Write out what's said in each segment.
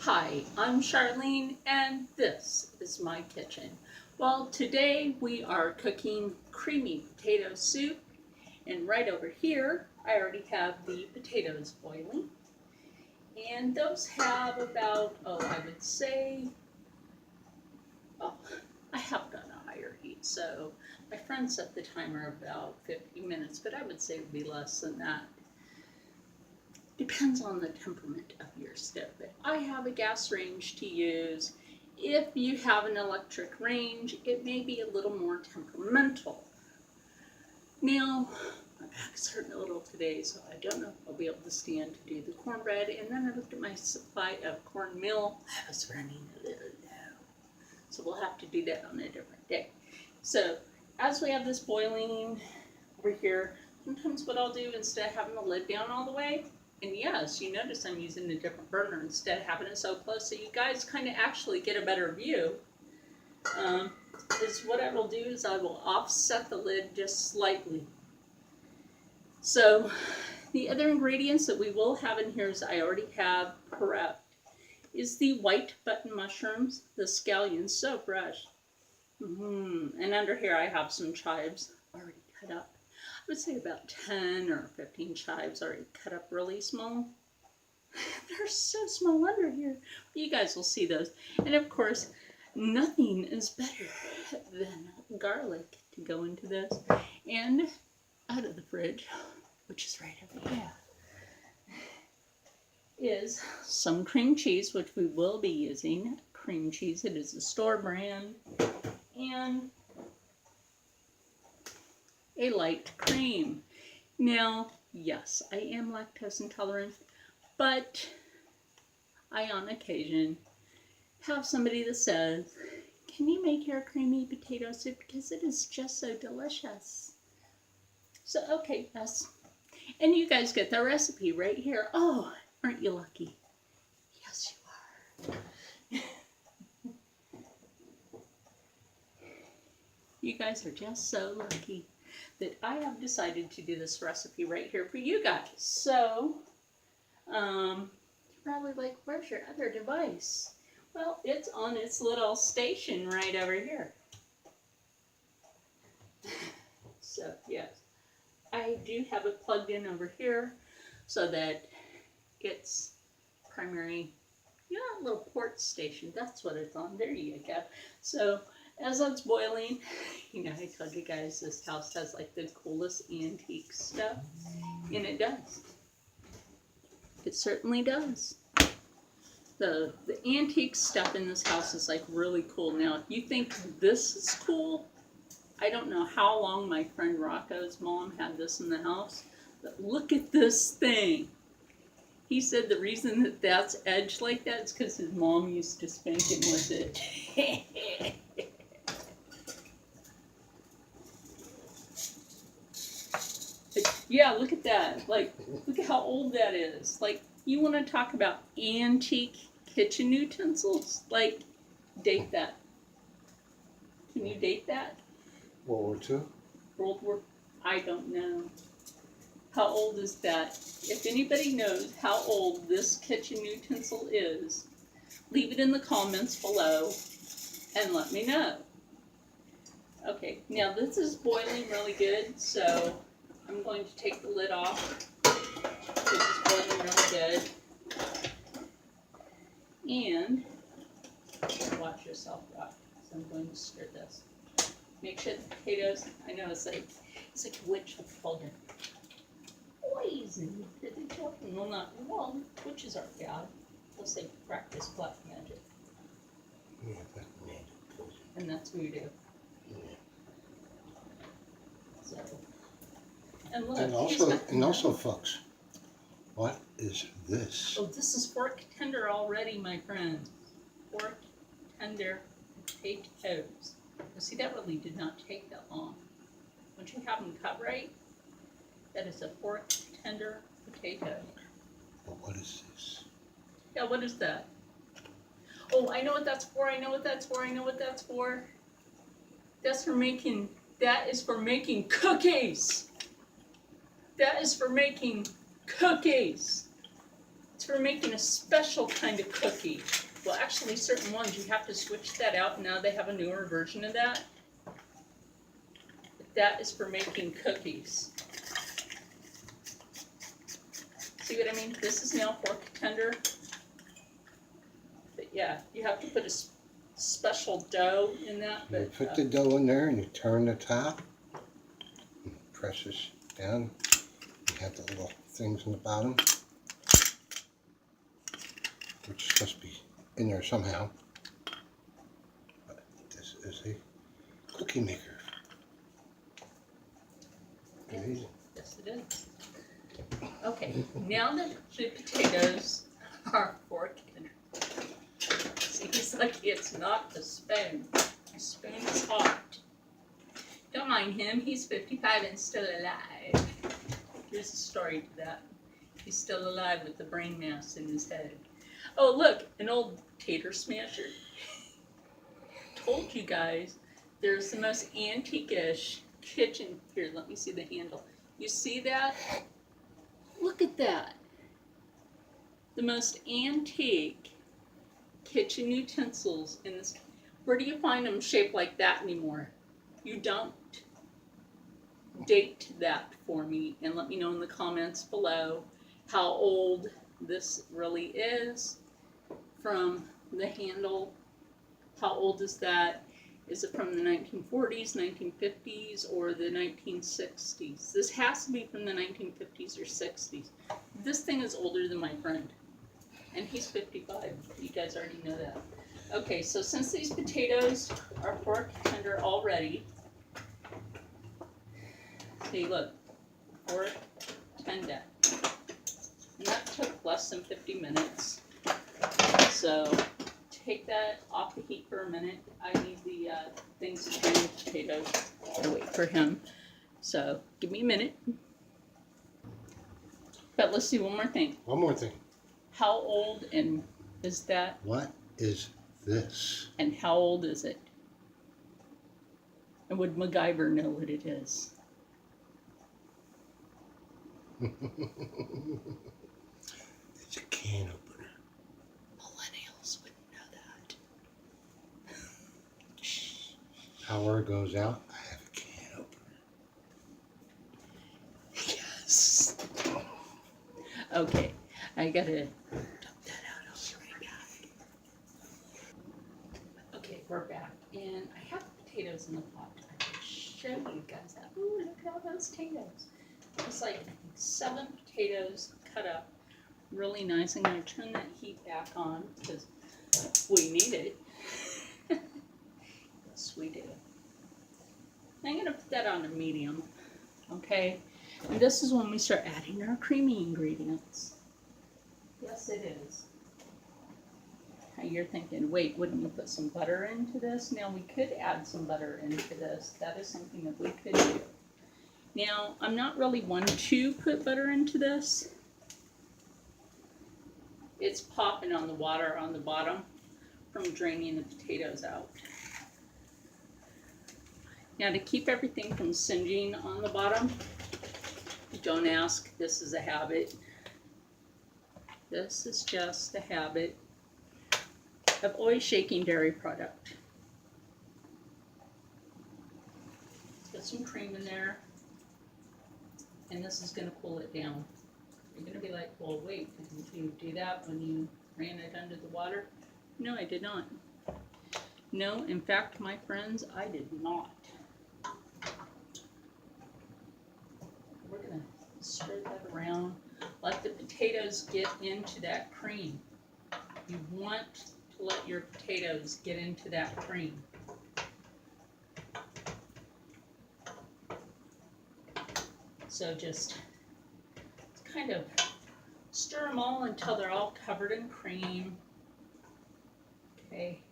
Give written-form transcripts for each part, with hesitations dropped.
Hi, I'm Charlene and this is my kitchen. Well, today we are cooking creamy potato soup, and right over here I already have the potatoes boiling, and those have about, I would say, oh, I have it on a higher heat, so my friend set the timer about 50 minutes, but I would say it would be less than that. Depends on the temperament of your stove. But I have a gas range to use. If you have an electric range, it may be a little more temperamental. Now, my back's hurting a little today, so I don't know if I'll be able to stand to do the cornbread. And then I looked at my supply of cornmeal. I was running a little low. So we'll have to do that on a different day. So as we have this boiling over here, sometimes what I'll do instead of having the lid down all the way, and yes, you notice I'm using a different burner instead of having it so close so you guys kind of actually get a better view, is what I will do is I will offset the lid just slightly. So the other ingredients that we will have in here, as I already have prepped, is the white button mushrooms, the scallions, so fresh. And under here I have some chives already cut up. I would say about 10 or 15 chives already cut up really small. They're so small under here. But you guys will see those. And of course, nothing is better than garlic to go into this. And out of the fridge, which is right over here, is some cream cheese, which we will be using. Cream cheese, it is a store brand. And a light cream. Now, yes, I am lactose intolerant, but I on occasion have somebody that says, can you make your creamy potato soup because it is just so delicious. So, okay, yes. And you guys get the recipe right here. Oh, aren't you lucky? Yes, you are. You guys are just so lucky that I have decided to do this recipe right here for you guys. So, you're probably like, where's your other device? Well, it's on its little station right over here. So, yes, I do have it plugged in over here so that it's primary, little port station. That's what it's on. There you go. So, as it's boiling, I told you guys this house has like the coolest antique stuff, and it does. It certainly does. The antique stuff in this house is like really cool. Now, if you think this is cool, I don't know how long my friend Rocco's mom had this in the house, but look at this thing. He said the reason that that's edged like that is because his mom used to spank him with it. Yeah, look at that. Like, look at how old that is. Like, you want to talk about antique kitchen utensils? Like, date that. Can you date that? World War II? World War, I don't know. How old is that? If anybody knows how old this kitchen utensil is, leave it in the comments below and let me know. Okay, now this is boiling really good, so I'm going to take the lid off. This is boiling really good. And watch yourself, Rock. So I'm going to stir this. Make sure the potatoes, I know it's like a witch holding poison. Well, witches are bad. They'll say practice black magic. Yeah, black magic. And that's what we do. Yeah. So. And look, and also, folks, what is this? Oh, this is fork tender already, my friend. Fork tender potatoes. Now, see, that really did not take that long. Once you have them cut right, that is a fork tender potato. But what is this? Yeah, what is that? Oh, I know what that's for. I know what that's for. I know what that's for. That's for making. That is for making cookies. That is for making cookies. It's for making a special kind of cookie. Well, actually, certain ones you have to switch that out. Now they have a newer version of that. But that is for making cookies. See what I mean? This is now fork tender. But yeah, you have to put a special dough in that. You But, put the dough in there and you turn the top. And press this down. You have the little things in the bottom, which is supposed to be in there somehow. But this is a cookie maker. Amazing. Yes, it is. Okay, now that the potatoes are fork tender. See, he's like, it's not the spoon. The spoon is hot. Don't mind him, he's 55 and still alive. Here's a story to that. He's still alive with the brain mass in his head. Oh, look, an old tater smasher. Told you guys, there's the most antique-ish kitchen. Here, let me see the handle. You see that? Look at that. The most antique kitchen utensils in this. Where do you find them shaped like that anymore? You don't. Date that for me and let me know in the comments below how old this really is from the handle. How old is that? Is it from the 1940s, 1950s, or the 1960s? This has to be from the 1950s or 60s. This thing is older than my friend. And he's 55. You guys already know that. Okay, so since these potatoes are fork tender already, see, look, fork tender. And that took less than 50 minutes. So take that off the heat for a minute. I need the things to turn the potatoes. I'll wait for him. So give me a minute. But let's do one more thing. One more thing. How old and is that? What is this? And how old is it? And would MacGyver know what it is? It's a can opener. Millennials wouldn't know that. Power goes out. I have a can opener. Yes. Okay, I gotta dump that out. I'll be right back. Okay, we're back, and I have potatoes in the pot. I can show you guys that. Ooh, look at all those potatoes. It's like 7 potatoes cut up really nice. I'm gonna turn that heat back on because we need it. Yes, we do. I'm gonna put that on a medium, okay? And this is when we start adding our creamy ingredients. Yes, it is. Now you're thinking, wait, wouldn't you put some butter into this? Now we could add some butter into this. That is something that we could do. Now, I'm not really one to put butter into this. It's popping on the water on the bottom from draining the potatoes out. Now, to keep everything from singeing on the bottom, don't ask, this is a habit. This is just a habit of always shaking dairy product. Put some cream in there. And this is going to cool it down. You're going to be like, well, wait, didn't you do that when you ran it under the water? No, I did not. No, in fact, my friends, I did not. We're going to stir that around. Let the potatoes get into that cream. You want to let your potatoes get into that cream. So just kind of stir them all until they're all covered in cream. Okay.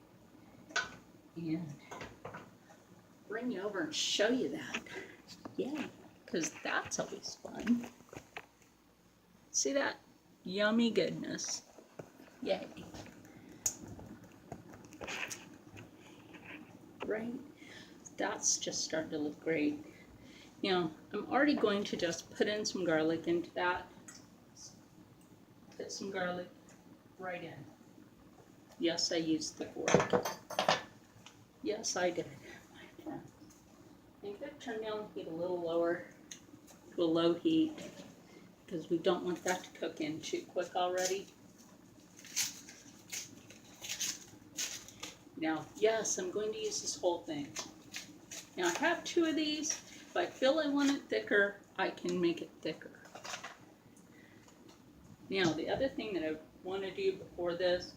And bring you over and show you that. Yay. Because that's always fun. See that? Yummy goodness. Yay. Right? That's just starting to look great. Now, I'm already going to just put in some garlic into that. Put some garlic right in. Yes, I used the fork. Yes, I did, my friend. I'm going to turn down the heat a little lower to a low heat because we don't want that to cook in too quick already. Now, yes, I'm going to use this whole thing. Now, I have 2 of these. If I feel I want it thicker, I can make it thicker. Now, the other thing that I want to do before this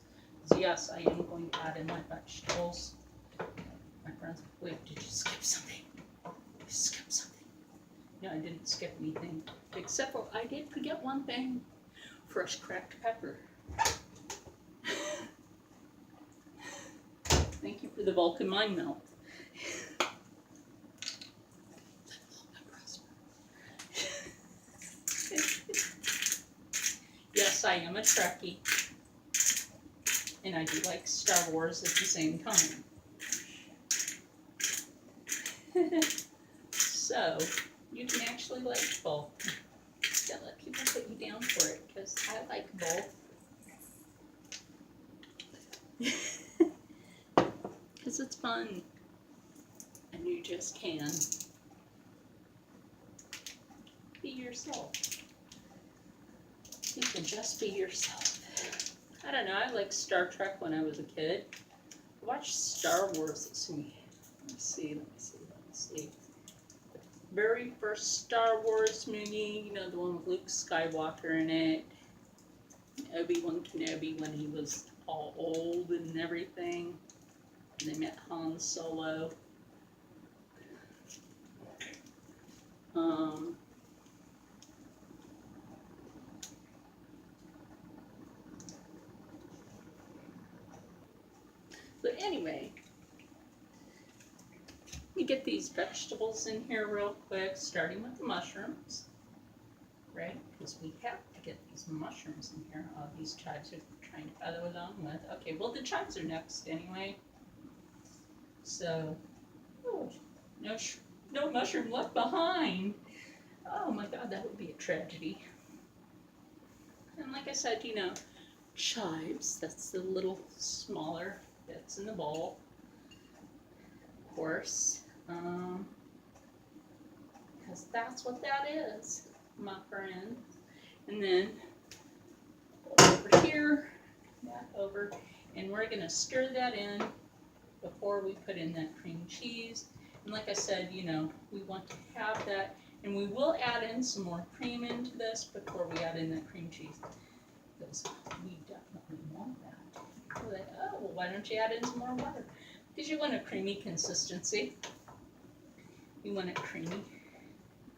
is, yes, I am going to add in my vegetables. My friends, wait, did you skip something? You skipped something. No, I didn't skip anything. Except for, I did forget one thing. Fresh cracked pepper. Thank you for the Vulcan mind melt. Yes, I am a Trekkie. And I do like Star Wars at the same time. So, you can actually like both. Don't let people put you down for it, because I like both. Because it's fun. And you just can be yourself. You can just be yourself. I don't know, I liked Star Trek when I was a kid. I watched Star Wars. Let me see. Very first Star Wars movie, you know, the one with Luke Skywalker in it. Obi-Wan Kenobi when he was all old and everything. And they met Han Solo. So anyway, you get these vegetables in here real quick, starting with the mushrooms, right? Because we have to get these mushrooms in here. Oh, these chives are trying to follow along with. Okay, well the chives are next anyway. So, oh, no mushroom left behind. Oh my God, that would be a tragedy. And like I said, you know, chives, that's the little smaller bits in the bowl, of course, because that's what that is, my friend. And then over here, that over, and we're going to stir that in before we put in that cream cheese. And like I said, you know, we want to have that, and we will add in some more cream into this before we add in that cream cheese, because we definitely want that. We're like, oh, well, why don't you add in some more water? Because you want a creamy consistency. You want it creamy.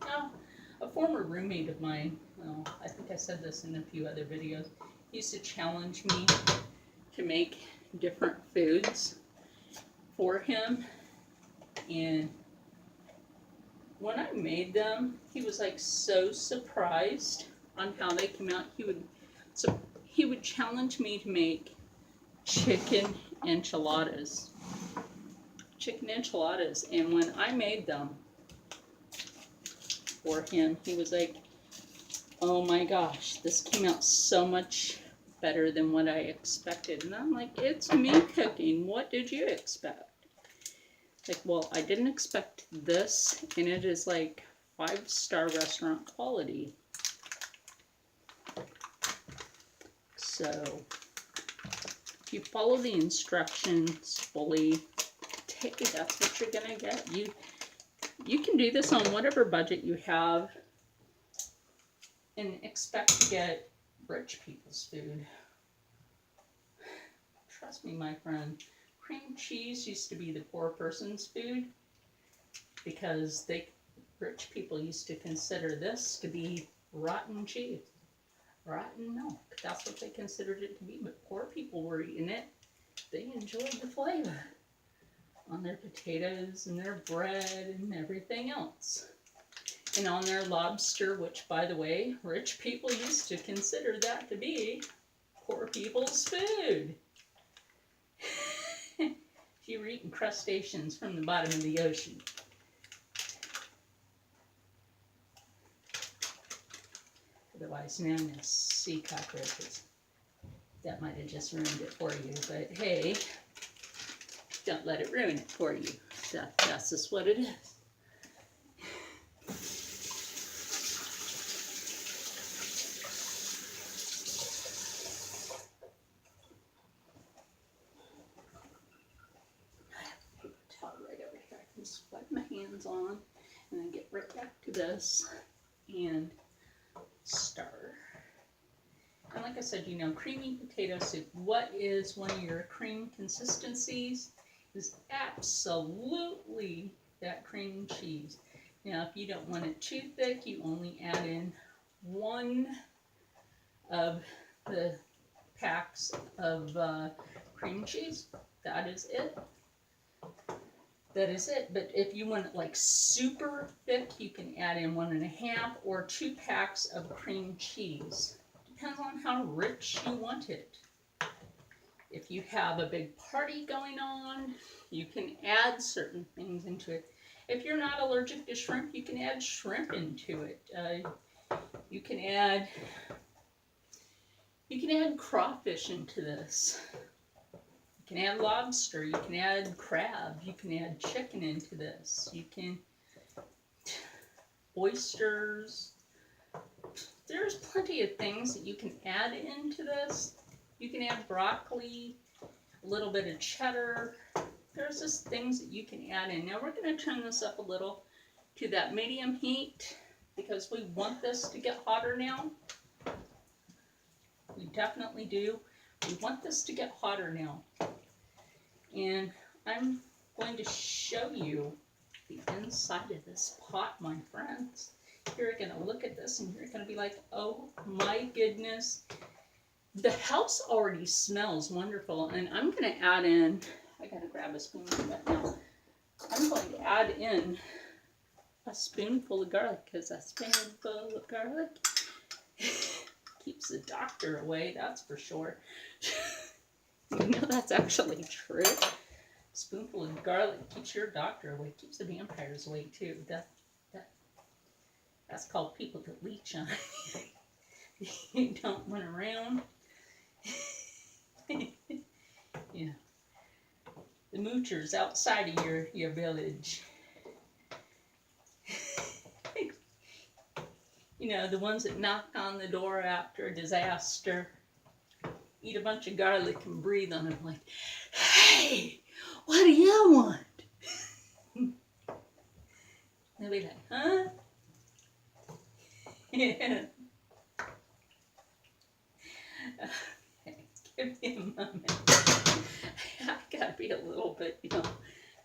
Now, a former roommate of mine, well, I think I said this in a few other videos, used to challenge me to make different foods for him. And when I made them, he was like so surprised on how they came out. He would challenge me to make chicken enchiladas. And when I made them for him, he was like, oh my gosh, this came out so much better than what I expected. And I'm like, it's me cooking. What did you expect? Like, well, I didn't expect this, and it is like 5-star restaurant quality. So, if you follow the instructions fully, that's what you're gonna get. You can do this on whatever budget you have, and expect to get rich people's food. Trust me, my friend. Cream cheese used to be the poor person's food because rich people used to consider this to be rotten cheese, rotten milk. That's what they considered it to be. But poor people were eating it. They enjoyed the flavor on their potatoes and their bread and everything else. And on their lobster, which, by the way, rich people used to consider that to be poor people's food. If you were eating crustaceans from the bottom of the ocean. Otherwise known as sea cockroaches. That might have just ruined it for you, but hey, don't let it ruin it for you. That's just what it is. Towel right over here. I can just wipe my hands on and then get right back to this and stir. And like I said, you know, creamy potato soup, what is one of your cream consistencies is absolutely that cream cheese. Now, if you don't want it too thick, you only add in one of the packs of cream cheese. That is it. That is it. But if you want it like super thick, you can add in 1.5 or 2 packs of cream cheese. Depends on how rich you want it. If you have a big party going on, you can add certain things into it. If you're not allergic to shrimp, you can add shrimp into it. You can add crawfish into this. You can add lobster. You can add crab. You can add chicken into this. You can oysters. There's plenty of things that you can add into this. You can add broccoli, a little bit of cheddar. There's just things that you can add in. Now we're going to turn this up a little to that medium heat because we want this to get hotter now. We definitely do. We want this to get hotter now. And I'm going to show you the inside of this pot, my friends. You're going to look at this and you're going to be like, oh my goodness. The house already smells wonderful. And I'm going to add in, I got to grab a spoon for that now. I'm going to add in a spoonful of garlic because a spoonful of garlic keeps the doctor away, that's for sure. You know that's actually true. A spoonful of garlic keeps your doctor away, keeps the vampires away too. That's called people that leech on you don't run around. Yeah. The moochers outside of your village. You know, the ones that knock on the door after a disaster, eat a bunch of garlic and breathe on it like, hey, what do you want? They'll be like, huh? Yeah. Okay, give me a moment. I've got to be a little bit, you know,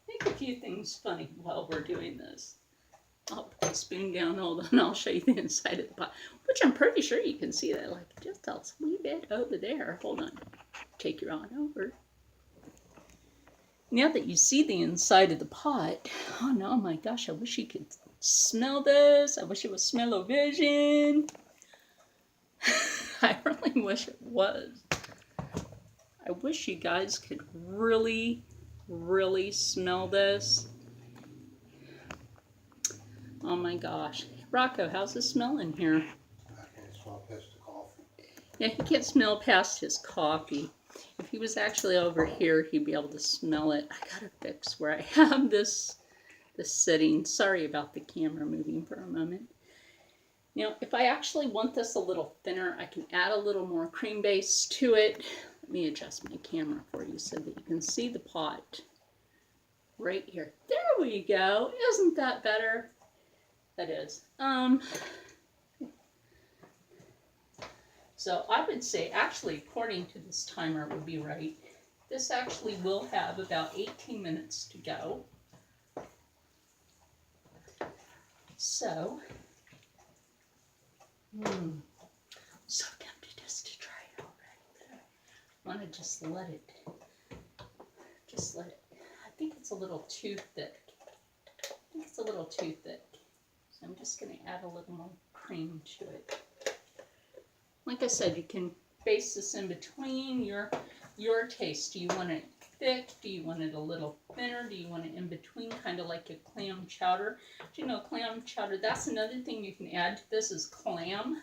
make a few things funny while we're doing this. I'll put the spoon down, hold on, I'll show you the inside of the pot, which I'm pretty sure you can see that, like, just a wee bit over there. Hold on. Take your on over. Now that you see the inside of the pot, oh no, my gosh, I wish you could smell this. I wish it was smell-o-vision. I really wish it was. I wish you guys could really, really smell this. Oh my gosh. Rocco, how's it smell in here? I can't smell past the coffee. Yeah, he can't smell past his coffee. If he was actually over here, he'd be able to smell it. I gotta fix where I have this setting. Sorry about the camera moving for a moment. Now, if I actually want this a little thinner, I can add a little more cream base to it. Let me adjust my camera for you so that you can see the pot right here. There we go. Isn't that better? That is. So I would say, actually, according to this timer, it would be right. This actually will have about 18 minutes to go. So, so tempted just to try it already. I want to just let it. I think it's a little too thick. So I'm just going to add a little more cream to it. Like I said, you can base this in between your taste. Do you want it thick? Do you want it a little thinner? Do you want it in between, kind of like a clam chowder? Do you know clam chowder? That's another thing you can add to this is clam.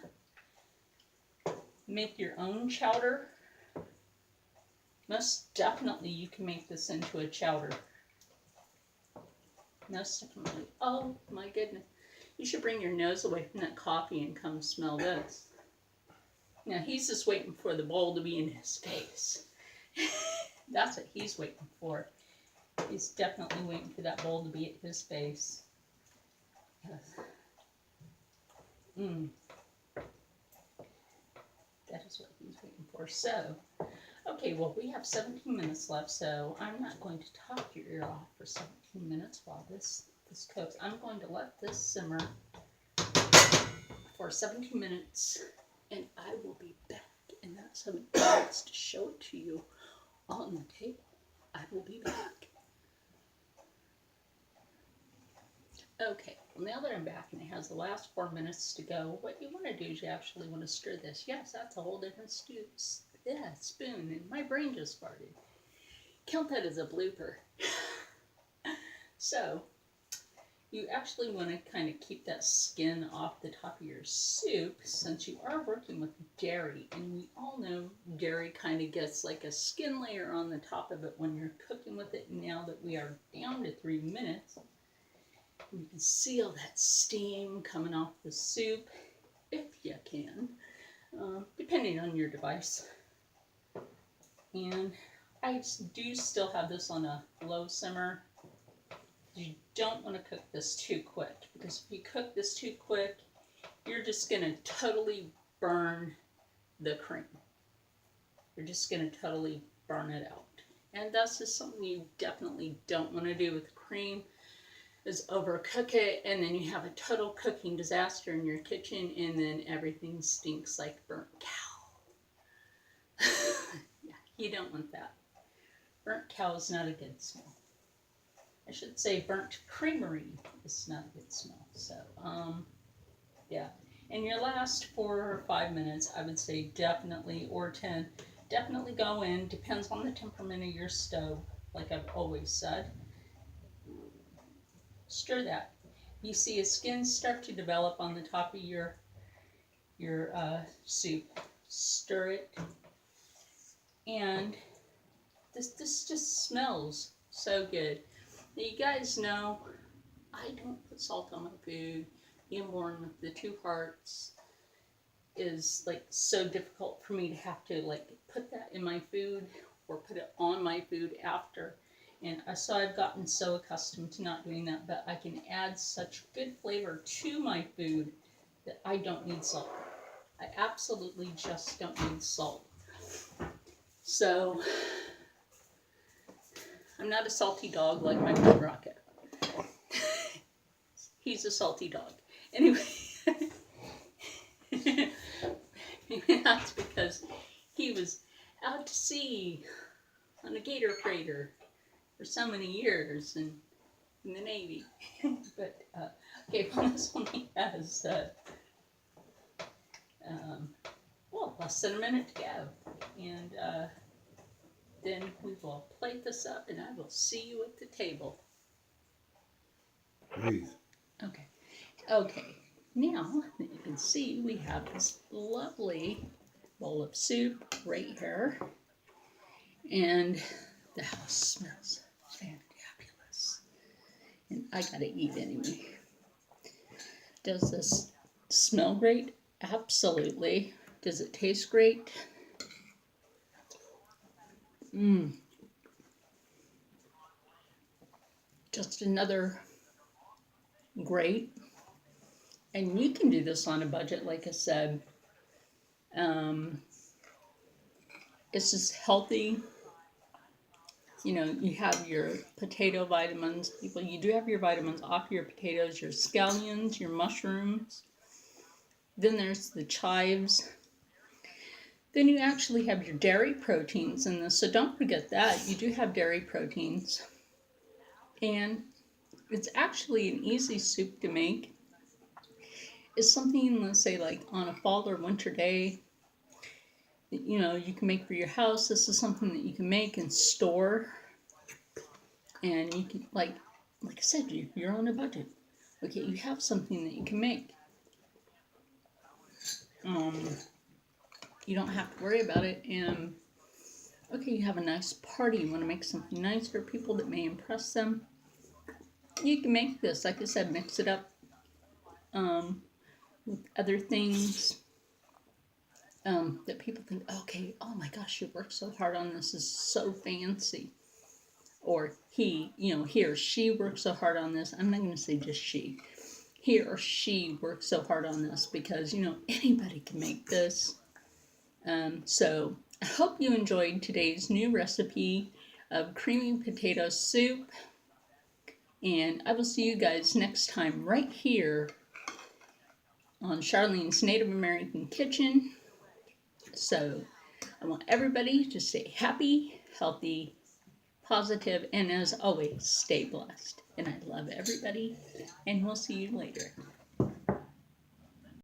Make your own chowder. Most definitely you can make this into a chowder. Most definitely. Oh my goodness. You should bring your nose away from that coffee and come smell this. Now he's just waiting for the bowl to be in his face. That's what he's waiting for. He's definitely waiting for that bowl to be at his face. Yes. That is what he's waiting for. So, okay, well, we have 17 minutes left, so I'm not going to talk your ear off for 17 minutes while this cooks. I'm going to let this simmer for 17 minutes, and I will be back in that 17 minutes to show it to you on the table. I will be back. Okay, well, now that I'm back and it has the last 4 minutes to go, what you want to do is you actually want to stir this. Yes, that's a whole different spoon, and my brain just farted. Count that as a blooper. So, you actually want to kind of keep that skin off the top of your soup, since you are working with dairy, and we all know dairy kind of gets like a skin layer on the top of it when you're cooking with it. Now that we are down to 3 minutes, you can see all that steam coming off the soup, if you can, depending on your device. And I do still have this on a low simmer. You don't want to cook this too quick, because if you cook this too quick, you're just going to totally burn the cream. You're just going to totally burn it out. And that's just something you definitely don't want to do with cream, is overcook it, and then you have a total cooking disaster in your kitchen, and then everything stinks like burnt cow. Yeah, you don't want that. Burnt cow is not a good smell. I should say burnt creamery is not a good smell. So, yeah. In your last 4 or 5 minutes, I would say definitely, or 10, definitely go in. Depends on the temperament of your stove, like I've always said. Stir that. You see a skin start to develop on the top of your soup. Stir it, and this just smells so good. Now, you guys know I don't put salt on my food. Being born with the 2 hearts is like so difficult for me to have to like put that in my food or put it on my food after. And so I've gotten so accustomed to not doing that, but I can add such good flavor to my food that I don't need salt. I absolutely just don't need salt. So, I'm not a salty dog like my friend Rocket. He's a salty dog. Anyway, that's because he was out to sea on a gator freighter for so many years in the Navy. But, okay, well, this one he has, less than a minute to go. And then we will plate this up, and I will see you at the table. Breathe. Okay. Okay. Now that you can see, we have this lovely bowl of soup right here. And the house smells fantabulous. And I gotta eat anyway. Does this smell great? Absolutely. Does it taste great? Just another great. And you can do this on a budget, like I said. It's just healthy. You know, you have your potato vitamins. People, you do have your vitamins off your potatoes, your scallions, your mushrooms. Then there's the chives. Then you actually have your dairy proteins in this. So don't forget that. You do have dairy proteins. And it's actually an easy soup to make. It's something, let's say, like on a fall or winter day, you know, you can make for your house. This is something that you can make and store. And you can, like I said, you're on a budget. Okay, you have something that you can make. You don't have to worry about it. And Okay, you have a nice party. You want to make something nice for people that may impress them. You can make this, like I said, mix it up with other things that people think, okay, oh my gosh, you worked so hard on this. This is so fancy. Or he or she worked so hard on this. I'm not going to say just she. He or she worked so hard on this because, anybody can make this. So I hope you enjoyed today's new recipe of creamy potato soup. And I will see you guys next time right here on Charlene's Native American Kitchen. So I want everybody to stay happy, healthy, positive, and as always, stay blessed. And I love everybody, and we'll see you later.